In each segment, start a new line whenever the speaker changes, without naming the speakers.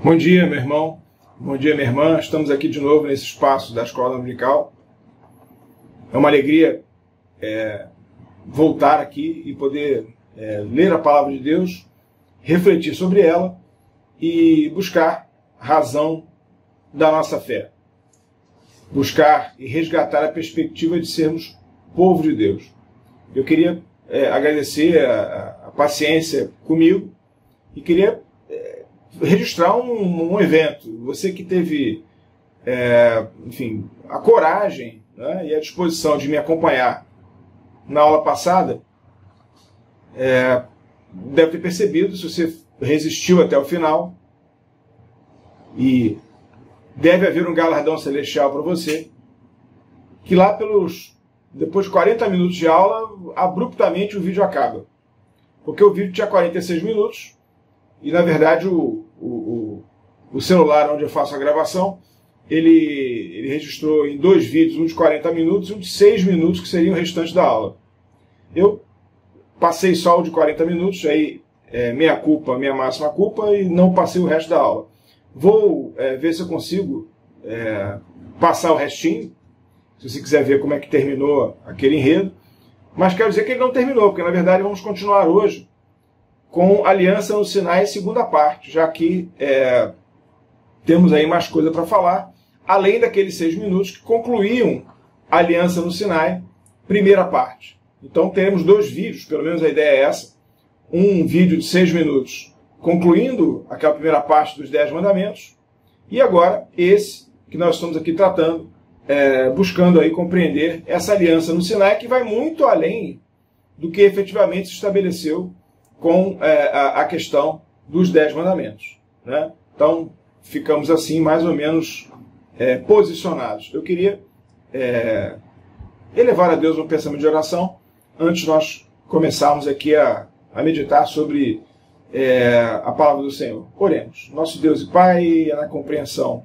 Bom dia, meu irmão. Bom dia, minha irmã. Estamos aqui de novo nesse espaço da Escola Dominical. É uma alegria voltar aqui e poder ler a Palavra de Deus, refletir sobre ela e buscar razão da nossa fé. Buscar e resgatar a perspectiva de sermos povo de Deus. Eu queria agradecer a paciência comigo e queria registrar um evento. Você que teve, enfim, a coragem, né, e a disposição de me acompanhar na aula passada, deve ter percebido, se você resistiu até o final, e deve haver um galardão celestial para você, que lá depois de 40 minutos de aula, abruptamente o vídeo acaba. Porque o vídeo tinha 46 minutos, e na verdade o celular onde eu faço a gravação, ele registrou em 2 vídeos, um de 40 minutos e um de 6 minutos, que seria o restante da aula. Eu passei só o de 40 minutos, aí minha culpa, minha máxima culpa, e não passei o resto da aula. Vou ver se eu consigo passar o restinho, se você quiser ver como é que terminou aquele enredo. Mas quero dizer que ele não terminou, porque na verdade vamos continuar hoje com Aliança no Sinai, segunda parte, já que temos aí mais coisa para falar, além daqueles 6 minutos que concluíam a Aliança no Sinai, primeira parte. Então teremos 2 vídeos, pelo menos a ideia é essa, um vídeo de 6 minutos concluindo aquela primeira parte dos 10 mandamentos, e agora esse que nós estamos aqui tratando, buscando aí compreender essa aliança no Sinai, que vai muito além do que efetivamente se estabeleceu com a questão dos 10 mandamentos, né? Então, ficamos assim, mais ou menos posicionados. Eu queria elevar a Deus um pensamento de oração, antes de nós começarmos aqui a meditar sobre a palavra do Senhor. Oremos. Nosso Deus e Pai, na compreensão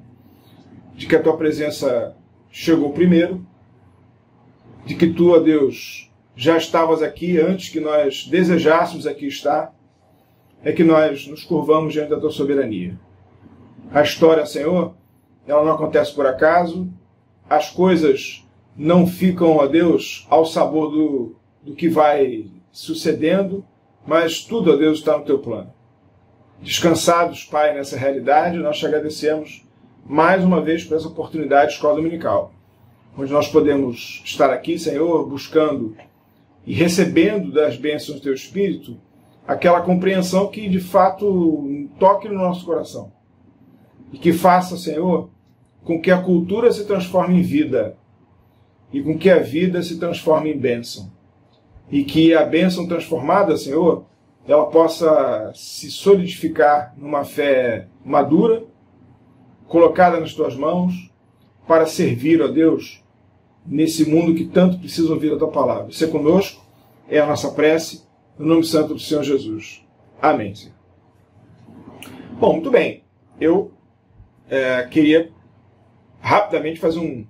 de que a Tua presença chegou primeiro, de que Tu, ó Deus, já estavas aqui antes que nós desejássemos aqui estar, é que nós nos curvamos diante da Tua soberania. A história, Senhor, ela não acontece por acaso, as coisas não ficam, ó Deus, ao sabor do que vai sucedendo, mas tudo, ó Deus, está no Teu plano. Descansados, Pai, nessa realidade, nós te agradecemos mais uma vez por essa oportunidade de Escola Dominical, onde nós podemos estar aqui, Senhor, buscando e recebendo das bênçãos do Teu Espírito aquela compreensão que, de fato, toque no nosso coração. E que faça, Senhor, com que a cultura se transforme em vida e com que a vida se transforme em bênção. E que a bênção transformada, Senhor, ela possa se solidificar numa fé madura, colocada nas Tuas mãos, para servir, ó Deus, nesse mundo que tanto precisa ouvir a Tua palavra. Ser conosco é a nossa prece, no nome santo do Senhor Jesus. Amém, Senhor. Bom, muito bem. Eu queria rapidamente fazer um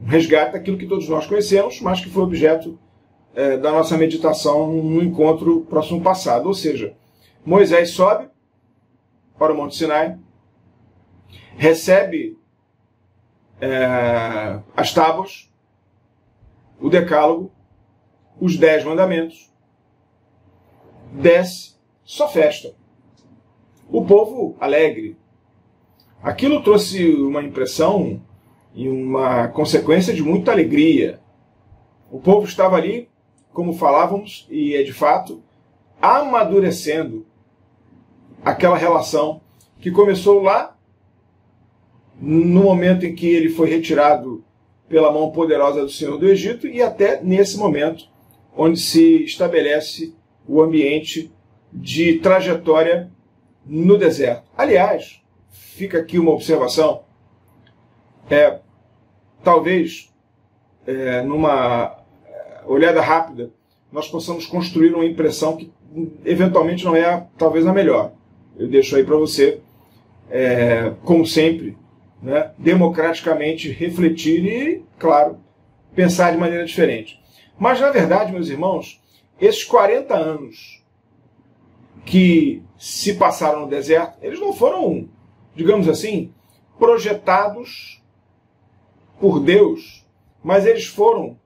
resgate daquilo que todos nós conhecemos, mas que foi objeto da nossa meditação no encontro próximo passado. Ou seja, Moisés sobe para o Monte Sinai, recebe as tábuas, o decálogo, os 10 mandamentos, desce, só festa. O povo alegre. Aquilo trouxe uma impressão e uma consequência de muita alegria. O povo estava ali, como falávamos, e é de fato, amadurecendo aquela relação que começou lá no momento em que ele foi retirado pela mão poderosa do Senhor do Egito, e até nesse momento onde se estabelece o ambiente de trajetória no deserto. Aliás, fica aqui uma observação, talvez numa olhada rápida nós possamos construir uma impressão que eventualmente não é talvez a melhor. Eu deixo aí para você, como sempre, né, democraticamente refletir e, claro, pensar de maneira diferente. Mas, na verdade, meus irmãos, esses 40 anos que se passaram no deserto, eles não foram digamos assim, projetados por Deus, mas eles foram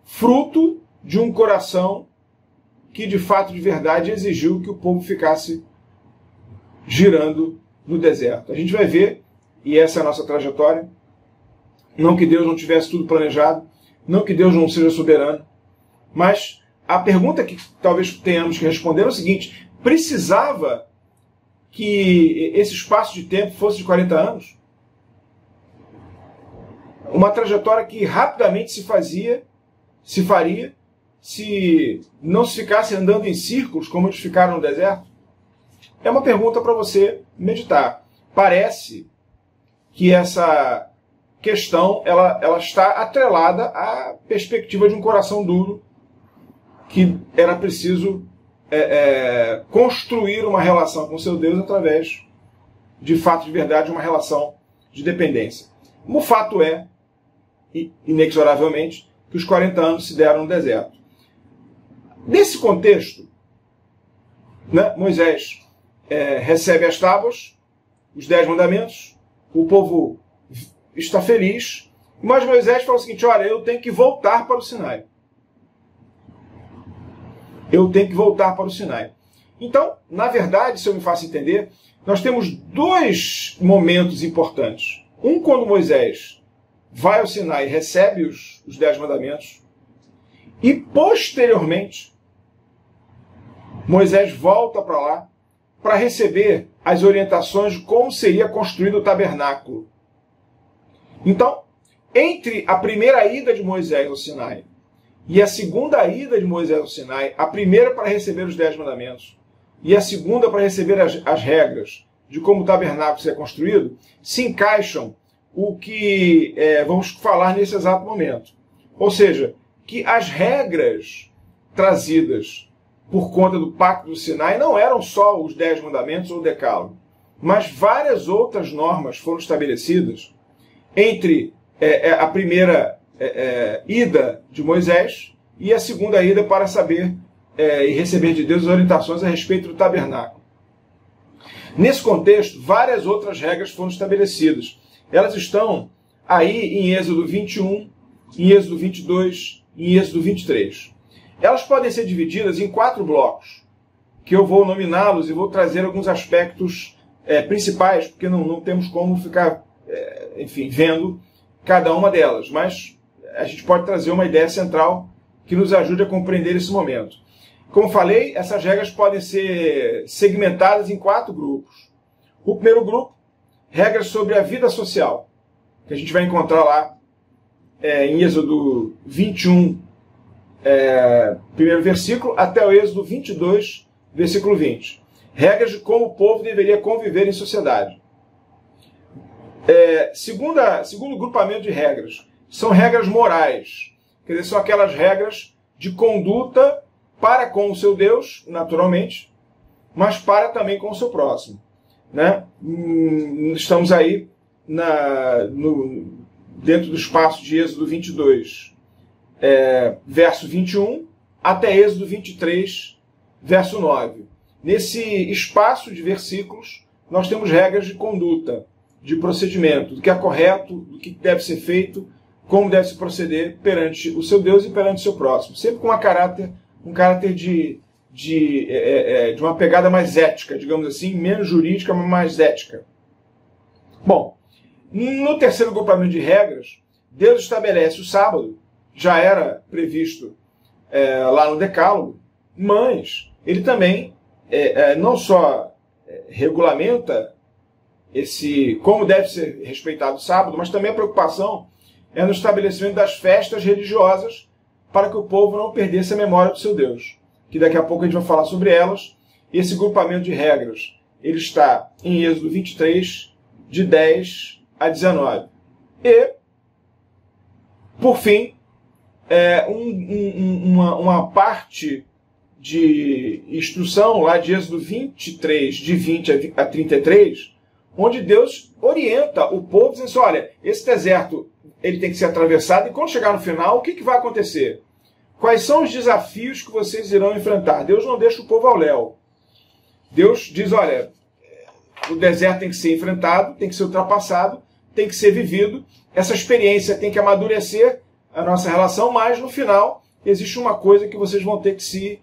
fruto de um coração que, de fato, de verdade, exigiu que o povo ficasse girando no deserto. A gente vai ver, e essa é a nossa trajetória, não que Deus não tivesse tudo planejado, não que Deus não seja soberano, mas a pergunta que talvez tenhamos que responder é o seguinte: precisava que esse espaço de tempo fosse de 40 anos? Uma trajetória que rapidamente se faria, se não se ficasse andando em círculos como eles ficaram no deserto? É uma pergunta para você meditar. Parece que essa questão ela está atrelada à perspectiva de um coração duro, que era preciso construir uma relação com seu Deus através, de fato, de verdade, uma relação de dependência. O fato é, inexoravelmente, que os 40 anos se deram no deserto. Nesse contexto, né, Moisés recebe as tábuas, os 10 mandamentos, o povo está feliz, mas Moisés fala o seguinte: olha, eu tenho que voltar para o Sinai. Eu tenho que voltar para o Sinai. Então, na verdade, se eu me faço entender, nós temos dois momentos importantes. Um, quando Moisés vai ao Sinai e recebe os 10 mandamentos, e posteriormente, Moisés volta para lá para receber as orientações de como seria construído o tabernáculo. Então, entre a primeira ida de Moisés ao Sinai e a segunda ida de Moisés ao Sinai, a primeira para receber os 10 mandamentos e a segunda para receber as regras de como o tabernáculo seria construído, se encaixam o que vamos falar nesse exato momento. Ou seja, que as regras trazidas por conta do Pacto do Sinai não eram só os 10 mandamentos ou o decálogo, mas várias outras normas foram estabelecidas entre a primeira ida de Moisés e a segunda ida para saber e receber de Deus as orientações a respeito do tabernáculo. Nesse contexto, várias outras regras foram estabelecidas. Elas estão aí em Êxodo 21, em Êxodo 22 e em Êxodo 23. Elas podem ser divididas em 4 blocos, que eu vou nominá-los e vou trazer alguns aspectos principais, porque não temos como ficar vendo cada uma delas, mas a gente pode trazer uma ideia central que nos ajude a compreender esse momento. Como falei, essas regras podem ser segmentadas em 4 grupos. O primeiro grupo, regras sobre a vida social, que a gente vai encontrar lá em Êxodo 21, primeiro versículo, até o Êxodo 22, versículo 20. Regras de como o povo deveria conviver em sociedade. Segundo grupamento de regras, são regras morais. Quer dizer, são aquelas regras de conduta para com o seu Deus, naturalmente, mas para também com o seu próximo. Né? Estamos aí dentro do espaço de Êxodo 22, verso 21, até Êxodo 23, verso 9. Nesse espaço de versículos, nós temos regras de conduta, de procedimento, do que é correto, do que deve ser feito, como deve se proceder perante o seu Deus e perante o seu próximo. Sempre com um caráter de uma pegada mais ética, digamos assim, menos jurídica, mas mais ética. Bom, no terceiro grupamento de regras, Deus estabelece o sábado, já era previsto lá no Decálogo, mas ele também não só regulamenta como deve ser respeitado o sábado, mas também a preocupação é no estabelecimento das festas religiosas para que o povo não perdesse a memória do seu Deus, que daqui a pouco a gente vai falar sobre elas. Esse grupamento de regras ele está em Êxodo 23, de 10 a 19. E, por fim, uma parte de instrução lá de Êxodo 23, de 20 a 33, onde Deus orienta o povo, dizendo assim: olha, esse deserto ele tem que ser atravessado, e quando chegar no final, o que vai acontecer? Quais são os desafios que vocês irão enfrentar? Deus não deixa o povo ao léu. Deus diz: olha, O deserto tem que ser enfrentado, tem que ser ultrapassado, tem que ser vivido. Essa experiência tem que amadurecer a nossa relação, mas no final existe uma coisa que vocês vão ter que se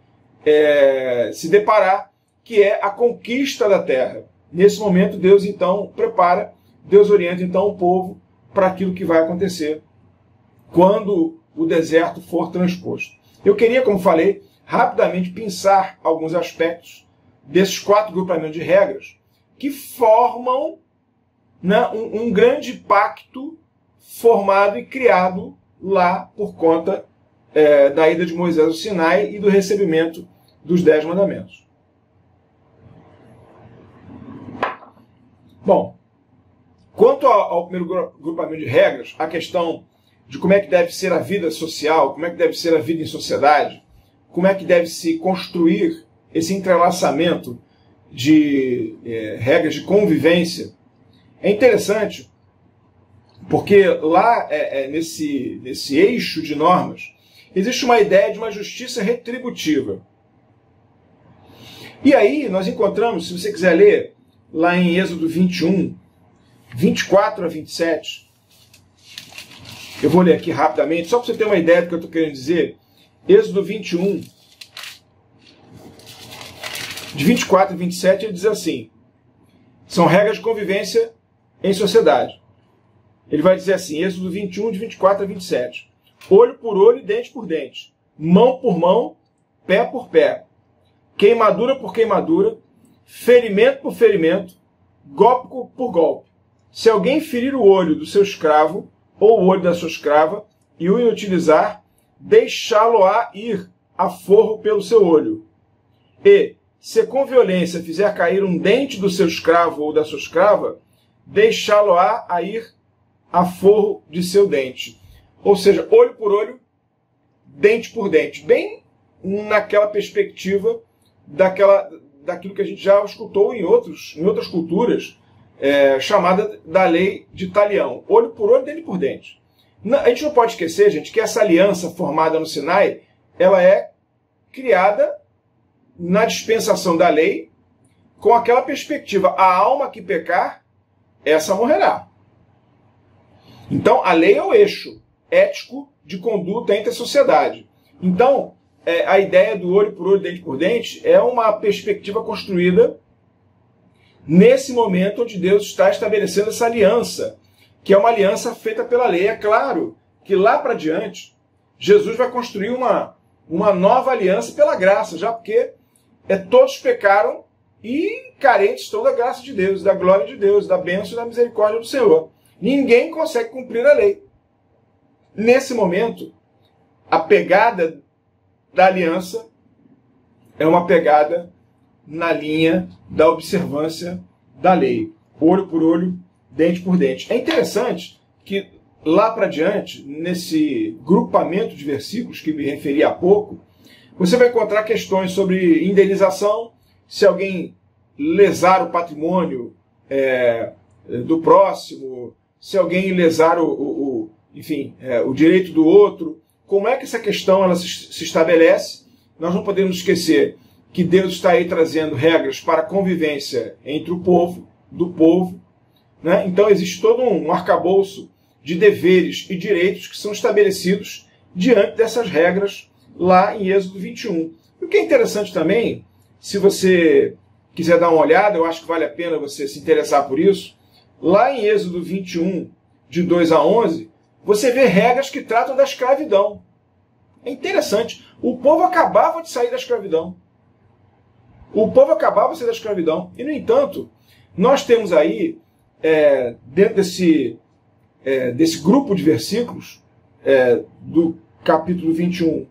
deparar, que é a conquista da terra. Nesse momento, Deus então prepara, Deus orienta então o povo para aquilo que vai acontecer quando o deserto for transposto. Eu queria, como falei, rapidamente pensar alguns aspectos desses 4 grupamentos de regras que formam, né, um grande pacto formado e criado lá por conta da ida de Moisés ao Sinai e do recebimento dos 10 mandamentos. Bom, quanto ao primeiro grupamento de regras, a questão de como é que deve ser a vida social, como é que deve ser a vida em sociedade, como é que deve se construir esse entrelaçamento de regras de convivência, é interessante porque lá nesse eixo de normas existe uma ideia de uma justiça retributiva. E aí nós encontramos, se você quiser ler, lá em Êxodo 21, 24 a 27, eu vou ler aqui rapidamente, só para você ter uma ideia do que eu estou querendo dizer. Êxodo 21, de 24 a 27, ele diz assim, são regras de convivência em sociedade. Ele vai dizer assim, Êxodo 21, de 24 a 27. Olho por olho e dente por dente. Mão por mão, pé por pé. Queimadura por queimadura. Ferimento por ferimento. Golpe por golpe. Se alguém ferir o olho do seu escravo, ou o olho da sua escrava, e o inutilizar, deixá-lo-á ir a forro pelo seu olho. E, se com violência fizer cair um dente do seu escravo ou da sua escrava, deixá-lo-á a ir a forro de seu dente. Ou seja, olho por olho, dente por dente. Bem naquela perspectiva daquilo que a gente já escutou em outras culturas, chamada da lei de Talião. Olho por olho, dente por dente. A gente não pode esquecer, gente, que essa aliança formada no Sinai, ela é criada na dispensação da lei com aquela perspectiva. A alma que pecar, essa morrerá. Então, a lei é o eixo ético de conduta entre a sociedade. Então, a ideia do olho por olho, dente por dente, é uma perspectiva construída nesse momento onde Deus está estabelecendo essa aliança, que é uma aliança feita pela lei. É claro que lá para diante, Jesus vai construir uma nova aliança pela graça, já porque todos pecaram e carentes estão da graça de Deus, da glória de Deus, da bênção e da misericórdia do Senhor. Ninguém consegue cumprir a lei. Nesse momento, a pegada da aliança é uma pegada na linha da observância da lei. Olho por olho, dente por dente. É interessante que lá para diante, nesse grupamento de versículos que me referi há pouco, você vai encontrar questões sobre indenização, se alguém lesar o patrimônio do próximo, se alguém lesar o direito do outro. Como é que essa questão ela se estabelece? Nós não podemos esquecer que Deus está aí trazendo regras para a convivência entre o povo, do povo, né? Então existe todo um arcabouço de deveres e direitos que são estabelecidos diante dessas regras lá em Êxodo 21. O que é interessante também, se você quiser dar uma olhada, eu acho que vale a pena você se interessar por isso, lá em Êxodo 21, de 2 a 11, você vê regras que tratam da escravidão. É interessante. O povo acabava de sair da escravidão. O povo acabava de sair da escravidão. E, no entanto, nós temos aí, dentro desse grupo de versículos, do capítulo 21,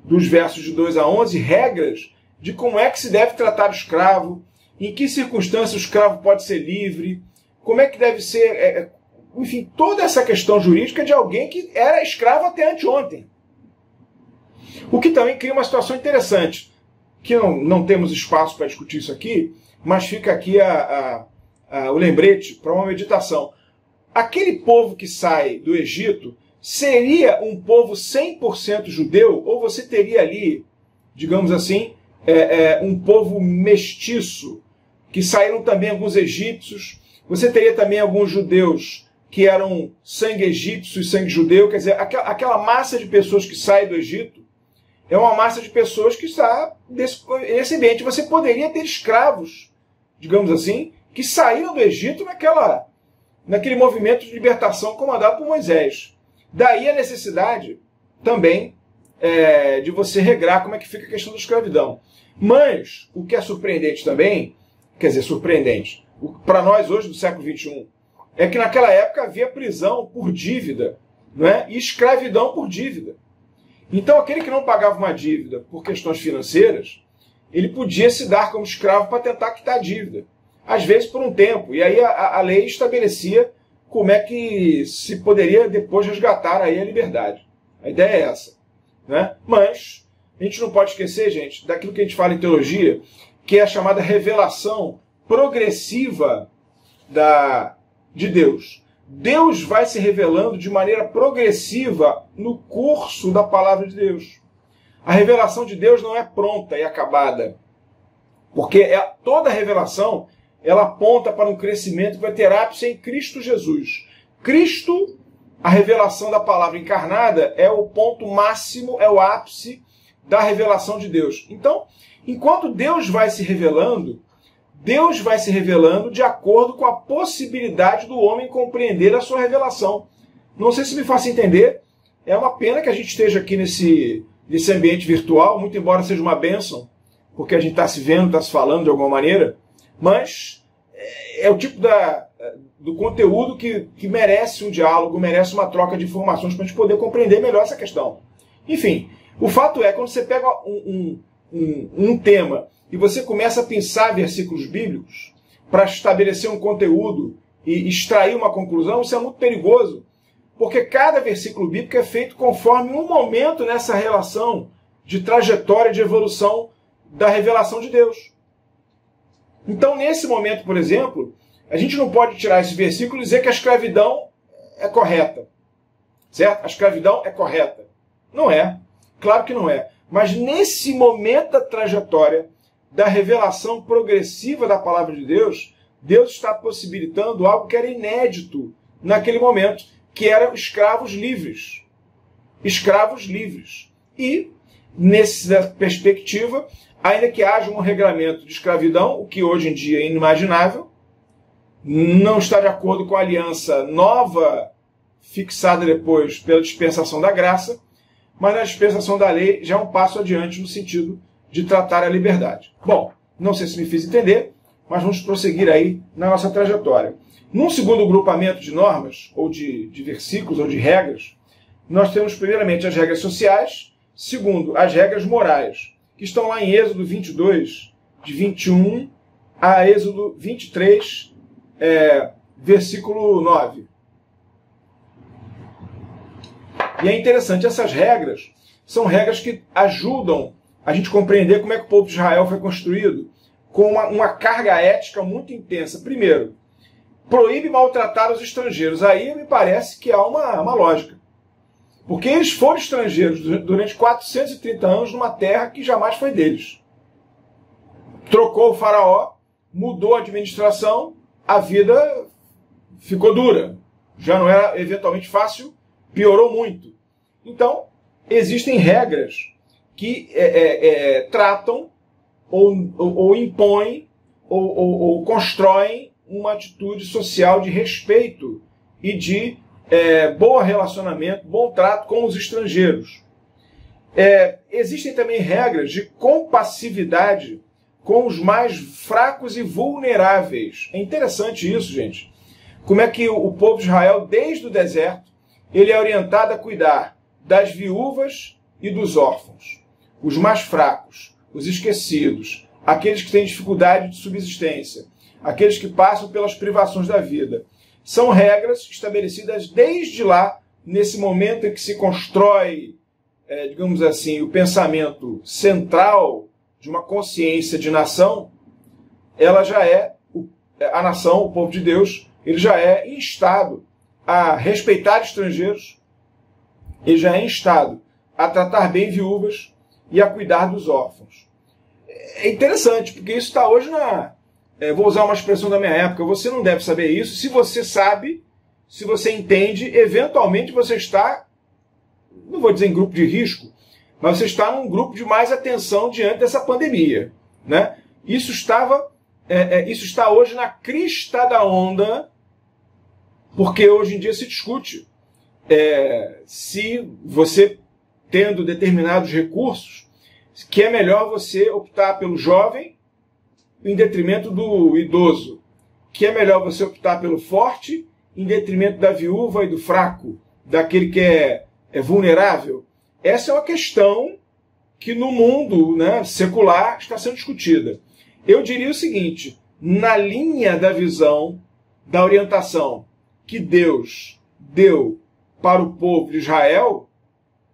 dos versos de 2 a 11, regras de como é que se deve tratar o escravo, em que circunstâncias o escravo pode ser livre, como é que deve ser... enfim, toda essa questão jurídica de alguém que era escravo até anteontem. O que também cria uma situação interessante, que não temos espaço para discutir isso aqui, mas fica aqui o lembrete para uma meditação. Aquele povo que sai do Egito seria um povo 100% judeu, ou você teria ali, digamos assim, um povo mestiço, que saíram também alguns egípcios. Você teria também alguns judeus que eram sangue egípcio e sangue judeu. Quer dizer, aquela massa de pessoas que sai do Egito é uma massa de pessoas que está nesse ambiente. Você poderia ter escravos, digamos assim, que saíram do Egito naquele movimento de libertação comandado por Moisés. Daí a necessidade também de você regrar como é que fica a questão da escravidão. Mas o que é surpreendente também, quer dizer, surpreendente, para nós hoje do século XXI, é que naquela época havia prisão por dívida, não é? E escravidão por dívida. Então aquele que não pagava uma dívida por questões financeiras, ele podia se dar como escravo para tentar quitar a dívida. Às vezes por um tempo. E aí a lei estabelecia como é que se poderia depois resgatar aí a liberdade. A ideia é essa, né? Mas a gente não pode esquecer, gente, daquilo que a gente fala em teologia, que é a chamada revelação progressiva de Deus. Deus vai se revelando de maneira progressiva no curso da palavra de Deus. A revelação de Deus não é pronta e acabada, porque toda revelação ela aponta para um crescimento que vai ter ápice em Cristo Jesus. Cristo, a revelação da palavra encarnada, é o ponto máximo, é o ápice da revelação de Deus. Então, enquanto Deus vai se revelando de acordo com a possibilidade do homem compreender a sua revelação. Não sei se me faço entender. É uma pena que a gente esteja aqui nesse ambiente virtual, muito embora seja uma bênção, porque a gente está se vendo, está se falando de alguma maneira, mas é o tipo do conteúdo que merece um diálogo, merece uma troca de informações para a gente poder compreender melhor essa questão. Enfim, o fato é, quando você pega um tema e você começa a pensar versículos bíblicos para estabelecer um conteúdo e extrair uma conclusão, isso é muito perigoso, porque cada versículo bíblico é feito conforme um momento nessa relação de trajetória de evolução da revelação de Deus. Então, nesse momento, por exemplo, a gente não pode tirar esse versículo e dizer que a escravidão é correta. Certo? A escravidão é correta. Não é. Claro que não é. Mas nesse momento da trajetória da revelação progressiva da palavra de Deus, Deus está possibilitando algo que era inédito naquele momento, que eram escravos livres. Escravos livres. E, nessa perspectiva, ainda que haja um regramento de escravidão, o que hoje em dia é inimaginável, não está de acordo com a aliança nova fixada depois pela dispensação da graça, mas na dispensação da lei já é um passo adiante no sentido de tratar a liberdade. Bom, não sei se me fiz entender, mas vamos prosseguir aí na nossa trajetória. Num segundo grupamento de normas, ou de versículos, ou de regras, nós temos primeiramente as regras sociais, segundo, as regras morais, que estão lá em Êxodo 22, de 21 a Êxodo 23, versículo 9. E é interessante, essas regras são regras que ajudam a gente compreender como é que o povo de Israel foi construído, com uma carga ética muito intensa. Primeiro, proíbe maltratar os estrangeiros. Aí me parece que há uma lógica. Porque eles foram estrangeiros durante 430 anos numa terra que jamais foi deles. Trocou o faraó, mudou a administração, a vida ficou dura. Já não era eventualmente fácil, piorou muito. Então, existem regras que tratam ou impõem ou constroem uma atitude social de respeito e de bom relacionamento, bom trato com os estrangeiros. Existem também regras de compassividade com os mais fracos e vulneráveis. É interessante isso, gente. Como é que o povo de Israel, desde o deserto, ele é orientado a cuidar das viúvas e dos órfãos, os mais fracos, os esquecidos, aqueles que têm dificuldade de subsistência, aqueles que passam pelas privações da vida. São regras estabelecidas desde lá, nesse momento em que se constrói, digamos assim, o pensamento central de uma consciência de nação. Ela já a nação, o povo de Deus, ele já é instado a respeitar estrangeiros, ele já é instado a tratar bem viúvas e a cuidar dos órfãos. É interessante, porque isso está hoje vou usar uma expressão da minha época, você não deve saber isso. Se você sabe, se você entende, eventualmente você está, não vou dizer em grupo de risco, mas você está num grupo de mais atenção diante dessa pandemia, né? Isso está hoje na crista da onda, porque hoje em dia se discute se você, tendo determinados recursos, que é melhor você optar pelo jovem em detrimento do idoso, que é melhor você optar pelo forte em detrimento da viúva e do fraco, daquele que é vulnerável. Essa é uma questão que no mundo, né, secular está sendo discutida. Eu diria o seguinte, na linha da visão, da orientação que Deus deu para o povo de Israel,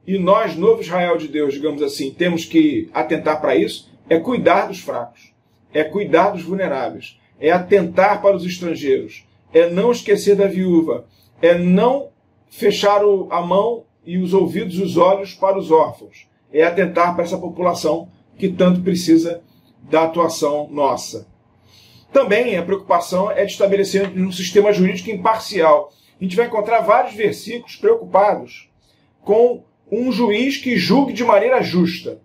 e nós, novo Israel de Deus, digamos assim, temos que atentar para isso, é cuidar dos fracos, é cuidar dos vulneráveis, é atentar para os estrangeiros, é não esquecer da viúva, é não fechar a mão e os ouvidos e os olhos para os órfãos, é atentar para essa população que tanto precisa da atuação nossa. Também a preocupação é de estabelecer um sistema jurídico imparcial. A gente vai encontrar vários versículos preocupados com um juiz que julgue de maneira justa.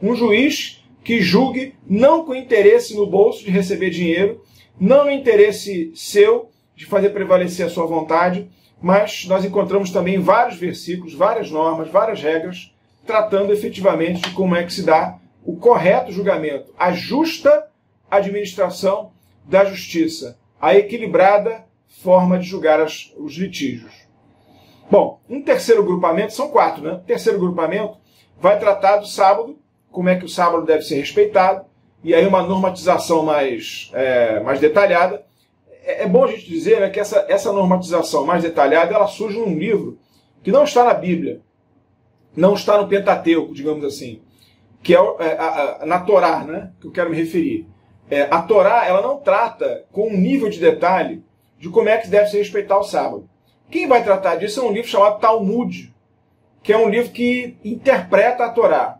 Um juiz que julgue não com interesse no bolso de receber dinheiro, não no interesse seu de fazer prevalecer a sua vontade, mas nós encontramos também vários versículos, várias normas, várias regras, tratando efetivamente de como é que se dá o correto julgamento, a justa administração da justiça, a equilibrada forma de julgar os litígios. Bom, um terceiro grupamento, são 4, né? O terceiro grupamento vai tratar do sábado, como é que o sábado deve ser respeitado, e aí uma normatização mais detalhada. É bom a gente dizer, né, que essa normatização mais detalhada ela surge num livro que não está na Bíblia, não está no Pentateuco, digamos assim, que é na Torá, né, que eu quero me referir. A Torá ela não trata com um nível de detalhe de como é que deve se respeitar o sábado. Quem vai tratar disso é um livro chamado Talmud, que é um livro que interpreta a Torá.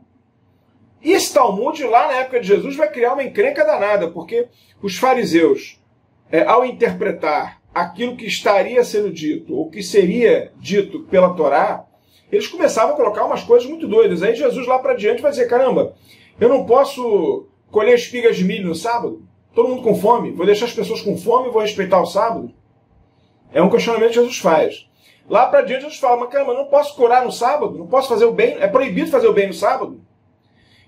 E esse Talmud, lá na época de Jesus, vai criar uma encrenca danada, porque os fariseus, ao interpretar aquilo que estaria sendo dito, ou que seria dito pela Torá, eles começavam a colocar umas coisas muito doidas. Aí Jesus lá para diante vai dizer, caramba, eu não posso colher espigas de milho no sábado? Todo mundo com fome? Vou deixar as pessoas com fome e vou respeitar o sábado? É um questionamento que Jesus faz. Lá para diante Jesus fala, mas caramba, eu não posso curar no sábado? Não posso fazer o bem? É proibido fazer o bem no sábado?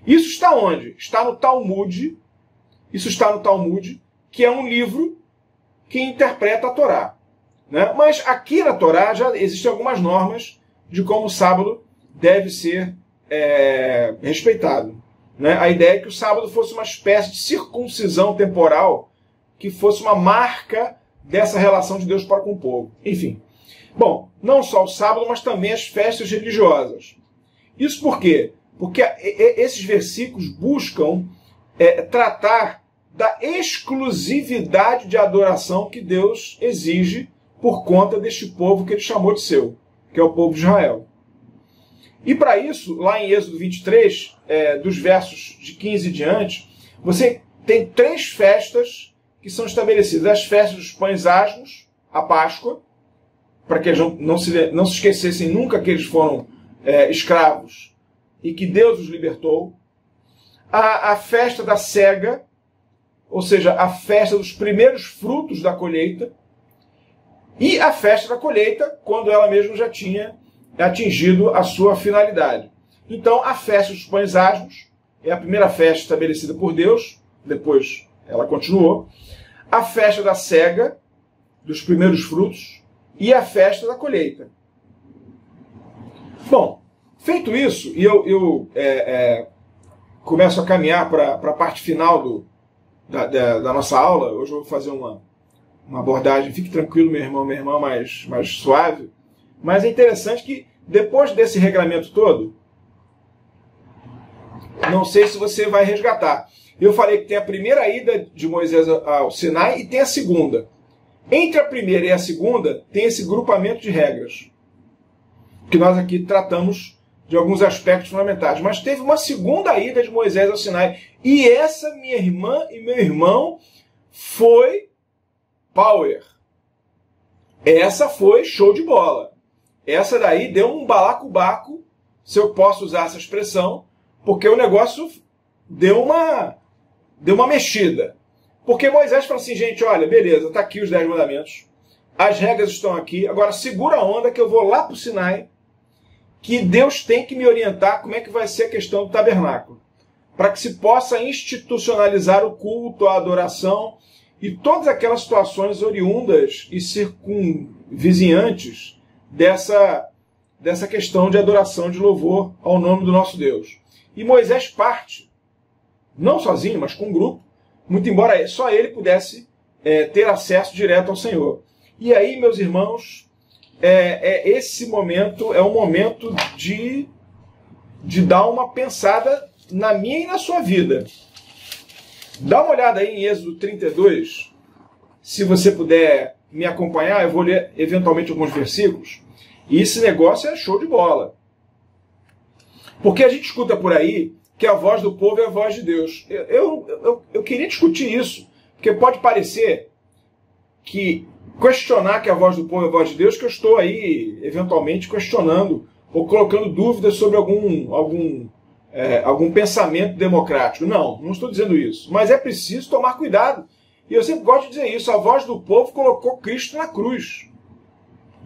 Isso está onde? Está no Talmud. Isso está no Talmud, que é um livro que interpreta a Torá, né? Mas aqui na Torá já existem algumas normas de como o sábado deve ser respeitado, né? A ideia é que o sábado fosse uma espécie de circuncisão temporal, que fosse uma marca dessa relação de Deus para com o povo. Enfim. Bom, não só o sábado, mas também as festas religiosas. Isso por quê? Porque esses versículos buscam tratar da exclusividade de adoração que Deus exige por conta deste povo que ele chamou de seu, que é o povo de Israel. E para isso, lá em Êxodo 23, dos versos de 15 em diante, você tem 3 festas que são estabelecidas. As festas dos pães asmos, a Páscoa, para que eles não se esquecessem nunca que eles foram escravos e que Deus os libertou. A festa da cega, ou seja, a festa dos primeiros frutos da colheita, e a festa da colheita, quando ela mesma já tinha atingido a sua finalidade. Então, a festa dos pães asmos é a primeira festa estabelecida por Deus, depois ela continuou. A festa da cega, dos primeiros frutos, e a festa da colheita. Bom, feito isso, e eu começo a caminhar para a parte final da nossa aula. Hoje eu vou fazer uma abordagem, fique tranquilo, meu irmão, minha irmã, mais suave. Mas é interessante que, depois desse regramento todo, não sei se você vai resgatar. Eu falei que tem a primeira ida de Moisés ao Sinai e tem a segunda. Entre a primeira e a segunda, tem esse grupamento de regras, que nós aqui tratamos de alguns aspectos fundamentais. Mas teve uma segunda ida de Moisés ao Sinai. E essa, minha irmã e meu irmão, foi power. Essa foi show de bola. Essa daí deu um balacobaco, se eu posso usar essa expressão, porque o negócio deu uma mexida. Porque Moisés falou assim, gente, olha, beleza, tá aqui os 10 mandamentos, as regras estão aqui, agora segura a onda que eu vou lá para o Sinai, que Deus tem que me orientar como é que vai ser a questão do tabernáculo, para que se possa institucionalizar o culto, a adoração e todas aquelas situações oriundas e circunvizinhantes dessa questão de adoração, de louvor ao nome do nosso Deus. E Moisés parte, não sozinho, mas com um grupo, muito embora só ele pudesse ter acesso direto ao Senhor. E aí, meus irmãos, esse momento é um momento de dar uma pensada na minha e na sua vida. Dá uma olhada aí em Êxodo 32, se você puder me acompanhar, eu vou ler eventualmente alguns versículos, e esse negócio é show de bola. Porque a gente escuta por aí que a voz do povo é a voz de Deus. Eu queria discutir isso, porque pode parecer que questionar que a voz do povo é a voz de Deus, que eu estou aí eventualmente questionando ou colocando dúvidas sobre algum pensamento democrático. Não estou dizendo isso. Mas é preciso tomar cuidado. E eu sempre gosto de dizer isso. A voz do povo colocou Cristo na cruz.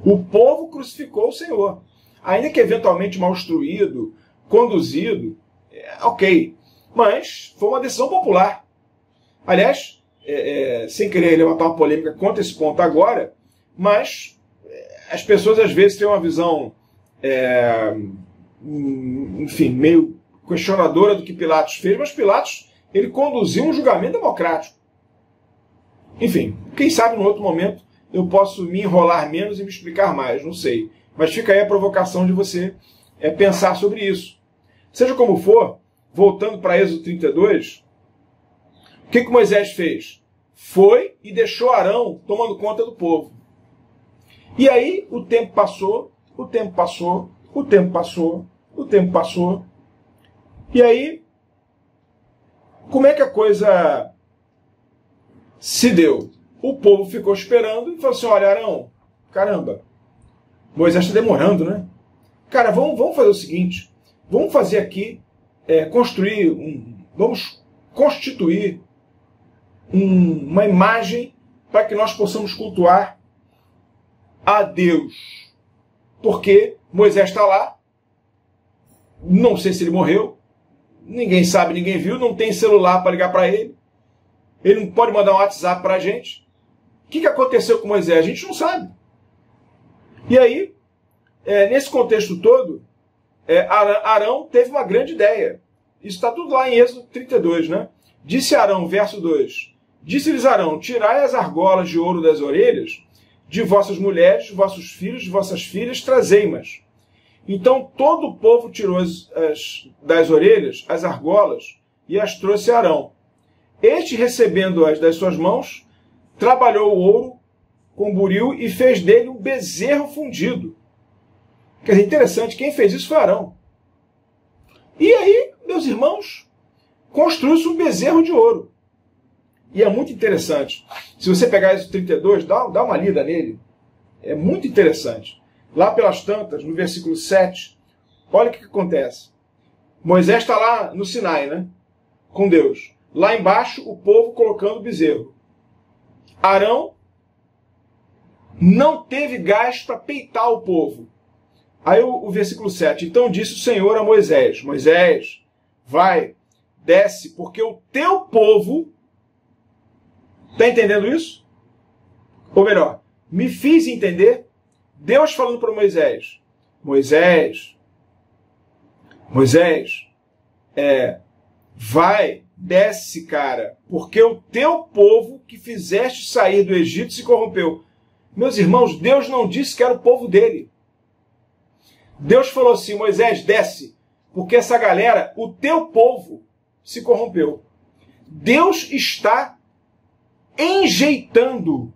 O povo crucificou o Senhor. Ainda que eventualmente mal instruído, conduzido, ok. Mas foi uma decisão popular. Aliás, sem querer levantar uma polêmica contra esse ponto agora, mas as pessoas às vezes têm uma visão, enfim, meio questionadora do que Pilatos fez, mas Pilatos, ele conduziu um julgamento democrático. Enfim, quem sabe no outro momento eu posso me enrolar menos e me explicar mais, não sei. Mas fica aí a provocação de você pensar sobre isso. Seja como for, voltando para Êxodo 32, o que Moisés fez? Foi e deixou Arão tomando conta do povo. E aí o tempo passou, o tempo passou, o tempo passou, o tempo passou. E aí, como é que a coisa se deu? O povo ficou esperando e falou assim, olha, Arão, caramba, Moisés está demorando, né? Cara, vamos fazer o seguinte, vamos fazer aqui, vamos constituir uma imagem para que nós possamos cultuar a Deus. Porque Moisés está lá, não sei se ele morreu, ninguém sabe, ninguém viu, não tem celular para ligar para ele, ele não pode mandar um WhatsApp para a gente. O que aconteceu com Moisés? A gente não sabe. E aí, nesse contexto todo, Arão teve uma grande ideia. Isso está tudo lá em Êxodo 32, né? Disse Arão, verso 2, disse-lhes Arão, tirai as argolas de ouro das orelhas de vossas mulheres, de vossos filhos, de vossas filhas, trazei-mas. Então todo o povo tirou das orelhas as argolas e as trouxe a Arão. Este, recebendo-as das suas mãos, trabalhou o ouro com buril e fez dele um bezerro fundido. Quer dizer, interessante, quem fez isso foi Arão. E aí, meus irmãos, construiu-se um bezerro de ouro. E é muito interessante. Se você pegar esse 32, dá uma lida nele. É muito interessante. Lá pelas tantas, no versículo 7, olha o que acontece. Moisés está lá no Sinai, né? Com Deus. Lá embaixo, o povo colocando o bezerro. Arão não teve gás para peitar o povo. Aí o versículo 7. Então disse o Senhor a Moisés, Moisés, vai, desce, porque o teu povo... Está entendendo isso? Ou melhor, me fiz entender? Deus falando para Moisés, Moisés, vai, desce, cara, porque o teu povo que fizeste sair do Egito se corrompeu. Meus irmãos, Deus não disse que era o povo dele. Deus falou assim, Moisés, desce, porque essa galera, o teu povo, se corrompeu. Deus está enjeitando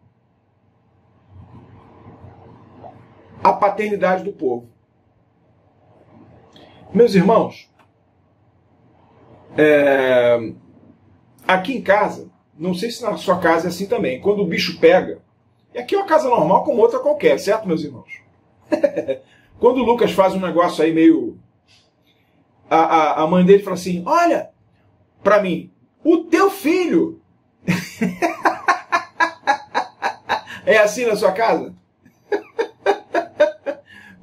a paternidade do povo. Meus irmãos, aqui em casa, não sei se na sua casa é assim também, quando o bicho pega, e aqui é uma casa normal como outra qualquer, certo, meus irmãos? Quando o Lucas faz um negócio aí meio... A mãe dele fala assim, olha, para mim, o teu filho... É assim na sua casa?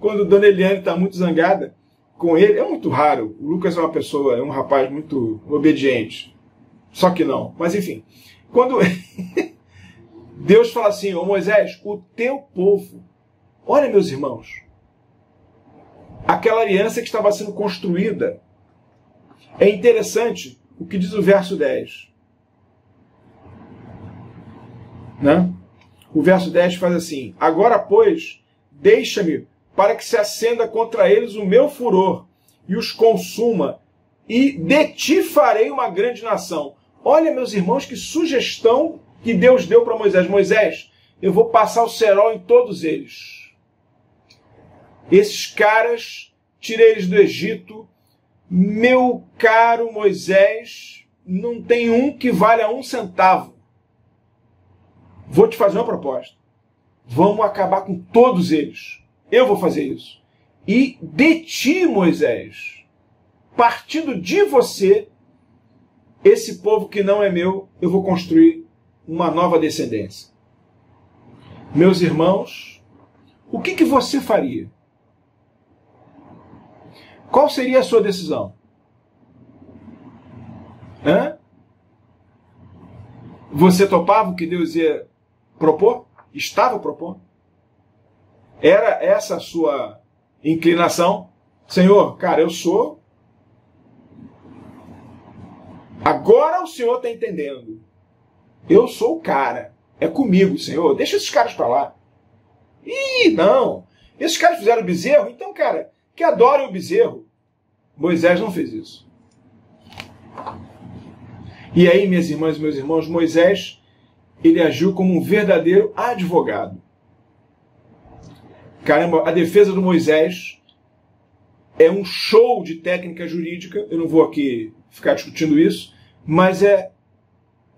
Quando Dona Eliane está muito zangada com ele, é muito raro. O Lucas é uma pessoa, é um rapaz muito obediente. Só que não. Mas enfim, quando Deus fala assim, ô Moisés, o teu povo, olha meus irmãos, aquela aliança que estava sendo construída. É interessante o que diz o verso 10. Né? O verso 10 faz assim, agora, pois, deixa-me para que se acenda contra eles o meu furor e os consuma, e de ti farei uma grande nação. Olha, meus irmãos, que sugestão que Deus deu para Moisés. Moisés, eu vou passar o cerol em todos eles. Esses caras, tirei eles do Egito. Meu caro Moisés, não tem um que valha 1 centavo. Vou te fazer uma proposta. Vamos acabar com todos eles. Eu vou fazer isso. E de ti, Moisés, partindo de você, esse povo que não é meu, eu vou construir uma nova descendência. Meus irmãos, o que você faria? Qual seria a sua decisão? Você topava o que Deus ia propor? Estava propondo? Era essa a sua inclinação? Senhor, cara, eu sou... Agora o Senhor está entendendo. Eu sou o cara. É comigo, Senhor. Deixa esses caras para lá. Ih, não. Esses caras fizeram bezerro? Então, cara, que adorem o bezerro. Moisés não fez isso. E aí, minhas irmãs e meus irmãos, Moisés, ele agiu como um verdadeiro advogado. Caramba, a defesa do Moisés é um show de técnica jurídica. Eu não vou aqui ficar discutindo isso, mas é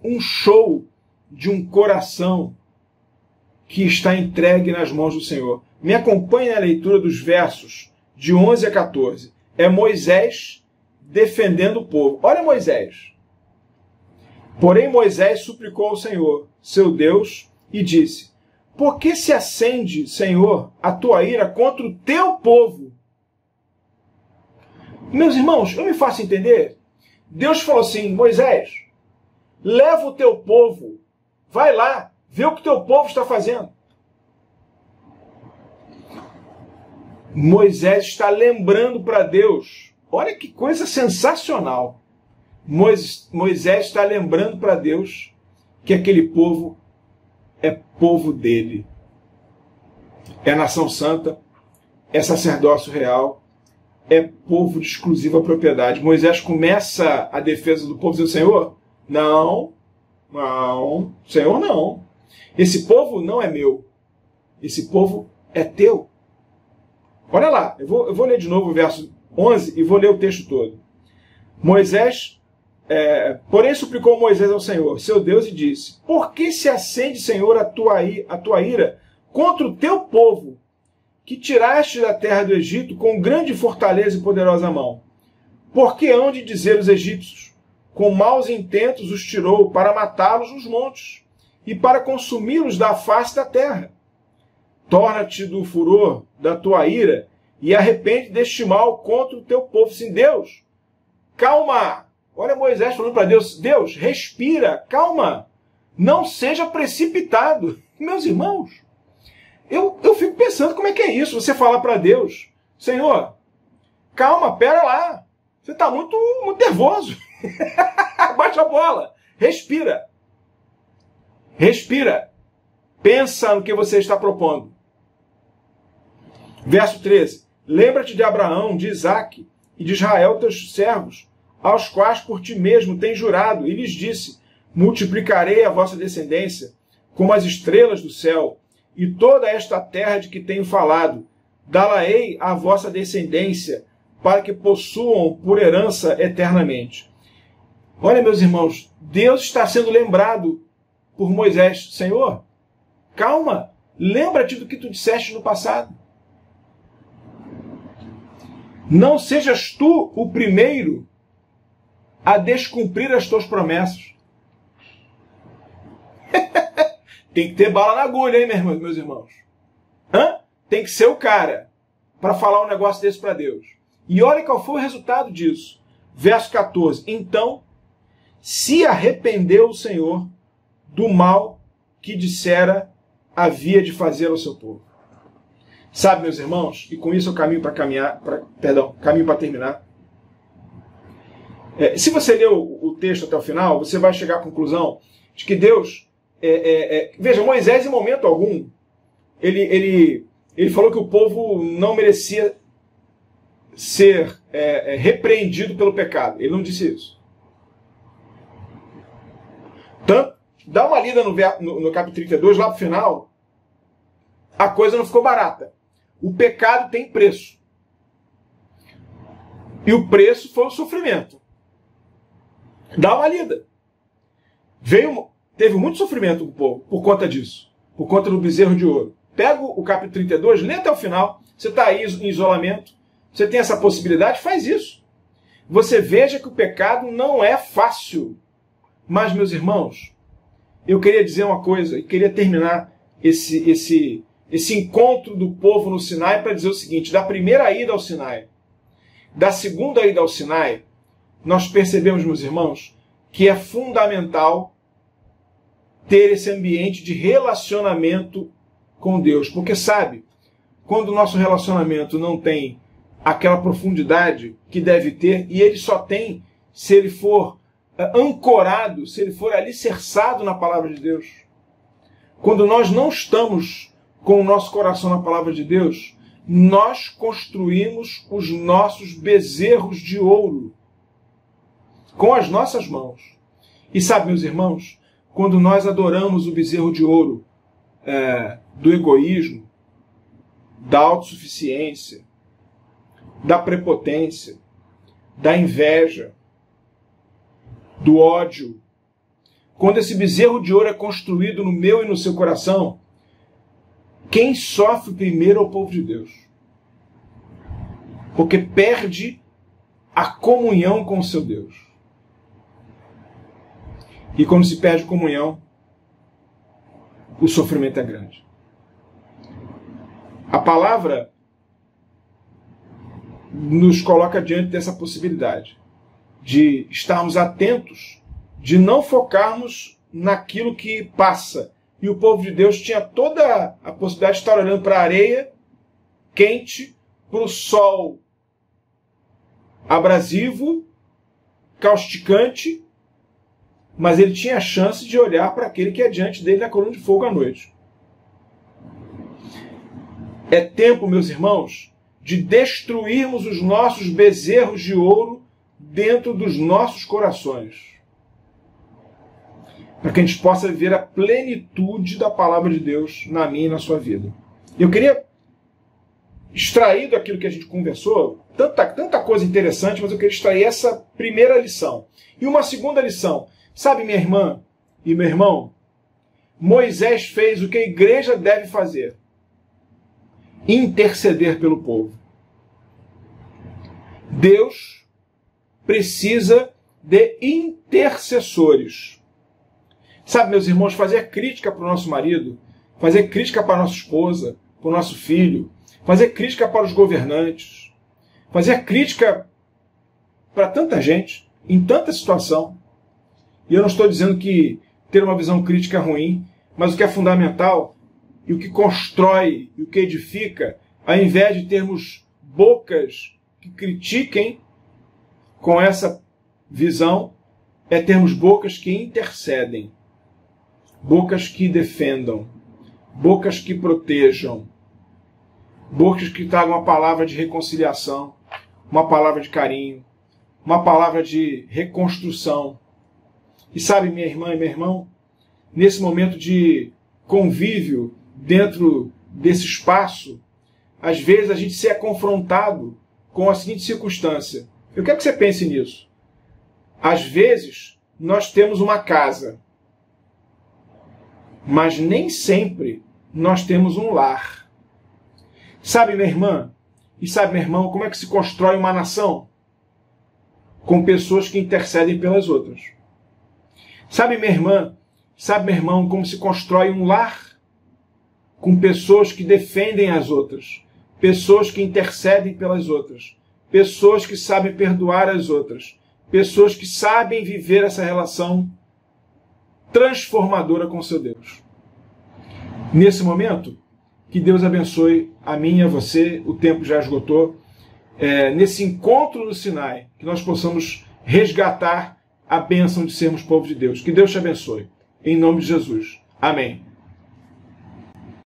um show de um coração que está entregue nas mãos do Senhor. Me acompanhe na leitura dos versos de 11 a 14. É Moisés defendendo o povo. Olha Moisés. Porém Moisés suplicou ao Senhor, seu Deus, e disse, por que se acende, Senhor, a tua ira contra o teu povo? Meus irmãos, eu me faço entender. Deus falou assim, Moisés, leva o teu povo, vai lá, vê o que o teu povo está fazendo. Moisés está lembrando para Deus, olha que coisa sensacional. Moisés está lembrando para Deus que aquele povo é povo dele. É nação santa, é sacerdócio real, é povo de exclusiva propriedade. Moisés começa a defesa do povo dizendo, Senhor, não, Senhor, não. Esse povo não é meu. Esse povo é teu. Olha lá, eu vou ler de novo o verso 11 e vou ler o texto todo. Moisés, porém suplicou Moisés ao Senhor, seu Deus, e disse, por que se acende, Senhor, a tua ira contra o teu povo, que tiraste da terra do Egito com grande fortaleza e poderosa mão? Porque hão de dizer os egípcios, com maus intentos os tirou para matá-los nos montes e para consumi-los da face da terra. Torna-te do furor da tua ira e arrepende deste mal contra o teu povo. Sim, Deus, calma. Olha Moisés falando para Deus, Deus, respira, calma. Não seja precipitado. Meus irmãos, eu fico pensando como é que é isso. Você falar para Deus, Senhor, calma, pera lá. Você está muito nervoso. Baixa a bola. Respira. Respira. Pensa no que você está propondo. Verso 13. Lembra-te de Abraão, de Isaque e de Israel, teus servos, aos quais por ti mesmo tens jurado, e lhes disse, multiplicarei a vossa descendência como as estrelas do céu, e toda esta terra de que tenho falado, dá-la-ei à vossa descendência, para que possuam por herança eternamente. Olha, meus irmãos, Deus está sendo lembrado por Moisés. Senhor, calma, lembra-te do que tu disseste no passado. Não sejas tu o primeiro a descumprir as tuas promessas. Tem que ter bala na agulha, hein, meus irmãos? Tem que ser o cara para falar um negócio desse para Deus. E olha qual foi o resultado disso. Verso 14. Então, se arrependeu o Senhor do mal que dissera havia de fazer ao seu povo. Sabe, meus irmãos, e com isso eu caminho para terminar. Se você ler o texto até o final, você vai chegar à conclusão de que Deus... veja, Moisés, em momento algum, ele falou que o povo não merecia ser repreendido pelo pecado. Ele não disse isso. Então, dá uma lida no capítulo 32, lá para o final, a coisa não ficou barata. O pecado tem preço. E o preço foi o sofrimento. Dá uma lida. Teve muito sofrimento do povo por conta disso. Por conta do bezerro de ouro. Pega o capítulo 32, lê até o final. Você está aí em isolamento. Você tem essa possibilidade, faz isso. Você veja que o pecado não é fácil. Mas, meus irmãos, eu queria dizer uma coisa, e queria terminar esse encontro do povo no Sinai para dizer o seguinte: da primeira ida ao Sinai, da segunda ida ao Sinai, nós percebemos, meus irmãos, que é fundamental ter esse ambiente de relacionamento com Deus. Porque, sabe, quando o nosso relacionamento não tem aquela profundidade que deve ter, e ele só tem se ele for ancorado, se ele for alicerçado na palavra de Deus. Quando nós não estamos com o nosso coração na palavra de Deus, nós construímos os nossos bezerros de ouro com as nossas mãos. E sabe, meus irmãos, quando nós adoramos o bezerro de ouro do egoísmo, da autossuficiência, da prepotência, da inveja, do ódio, quando esse bezerro de ouro é construído no meu e no seu coração, quem sofre primeiro é o povo de Deus. Porque perde a comunhão com o seu Deus. E quando se perde comunhão, o sofrimento é grande. A palavra nos coloca diante dessa possibilidade de estarmos atentos, de não focarmos naquilo que passa. E o povo de Deus tinha toda a possibilidade de estar olhando para a areia quente, para o sol abrasivo, causticante, mas ele tinha a chance de olhar para aquele que é diante dele na coluna de fogo à noite. É tempo, meus irmãos, de destruirmos os nossos bezerros de ouro dentro dos nossos corações, para que a gente possa viver a plenitude da palavra de Deus na minha e na sua vida. Eu queria extrair daquilo que a gente conversou tanta coisa interessante, mas eu queria extrair essa primeira lição. E uma segunda lição. Sabe, minha irmã e meu irmão, Moisés fez o que a igreja deve fazer: interceder pelo povo. Deus precisa de intercessores. Sabe, meus irmãos, fazer crítica para o nosso marido, fazer crítica para a nossa esposa, para o nosso filho, fazer crítica para os governantes, fazer crítica para tanta gente, em tanta situação. E eu não estou dizendo que ter uma visão crítica é ruim, mas o que é fundamental e o que constrói e o que edifica, ao invés de termos bocas que critiquem com essa visão, é termos bocas que intercedem, bocas que defendam, bocas que protejam, bocas que tragam uma palavra de reconciliação, uma palavra de carinho, uma palavra de reconstrução. E sabe, minha irmã e meu irmão, nesse momento de convívio dentro desse espaço, às vezes a gente se é confrontado com a seguinte circunstância. Eu quero que você pense nisso. Às vezes, nós temos uma casa, mas nem sempre nós temos um lar. Sabe, minha irmã, e sabe, meu irmão, como é que se constrói uma nação? Com pessoas que intercedem pelas outras. Sabe, minha irmã, sabe, meu irmão, como se constrói um lar? Com pessoas que defendem as outras, pessoas que intercedem pelas outras, pessoas que sabem perdoar as outras, pessoas que sabem viver essa relação transformadora com seu Deus. Nesse momento, que Deus abençoe a mim e a você, o tempo já esgotou, nesse encontro no Sinai, que nós possamos resgatar a bênção de sermos povo de Deus. Que Deus te abençoe. Em nome de Jesus. Amém.